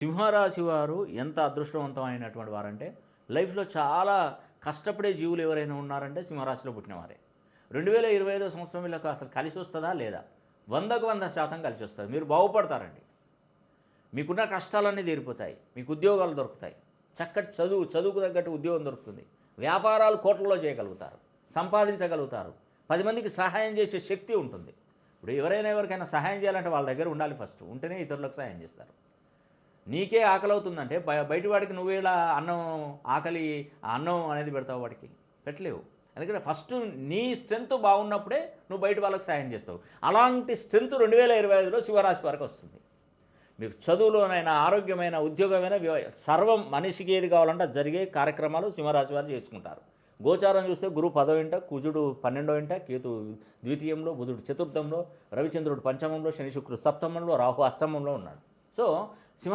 సింహరాశి వారు ఎంత అదృష్టవంతమైనటువంటి వారంటే, లైఫ్‌లో చాలా కష్టపడే జీవులు ఎవరైనా ఉన్నారంటే సింహరాశిలో పుట్టినవారే. 2025 సంవత్సరం వీళ్ళకి అసలు కలిసొస్తదా? లేదా? 100కు 100% కలిసొస్తది. మీరు బాగుపడతారండి. మీకున్న కష్టాలన్నీ తీరిపోతాయి. మీకు ఉద్యోగాలు దొరుకుతాయి. చక్కటి చదువుకు తగ్గట్టు ఉద్యోగం దొరుకుతుంది. వ్యాపారాలు కోట్లలో చేయగలుగుతారు. సంపాదించగలుగుతారు. 10 మందికి సహాయం చేసే శక్తి ఉంటుంది. ఇప్పుడు ఎవరికైనా సహాయం చేయాలంటే వాళ్ళ దగ్గర ఉండాలి ఫస్ట్. ఉంటేనే ఇతరులకు సహాయం చేస్తారు. నీకే ఆకలవుతుందంటే బయటి వాడికి నువ్వేలా ఆకలి అన్నం అనేది పెడతావు వాడికి? పెట్టలేవు. ఎందుకంటే ఫస్ట్ నీ స్ట్రెంత్ బాగున్నప్పుడే నువ్వు బయట వాళ్ళకి సాయం చేస్తావు. అలాంటి స్ట్రెంత్ 2025లో సింహరాశి వారికి వస్తుంది. మీకు చదువులోనైనా, ఆరోగ్యమైన, ఉద్యోగమైన సర్వం మనిషికి ఏది కావాలంటే అది జరిగే కార్యక్రమాలు సింహరాశి వారు చేసుకుంటారు. గోచారం చూస్తే గురువు 10వ ఇంట, కుజుడు 12వ ఇంట, కేతు ద్వితీయంలో, బుధుడు చతుర్థంలో, రవిచంద్రుడు పంచమంలో, శని శుక్రుడు సప్తమంలో, రాహు అష్టమంలో ఉన్నాడు. సో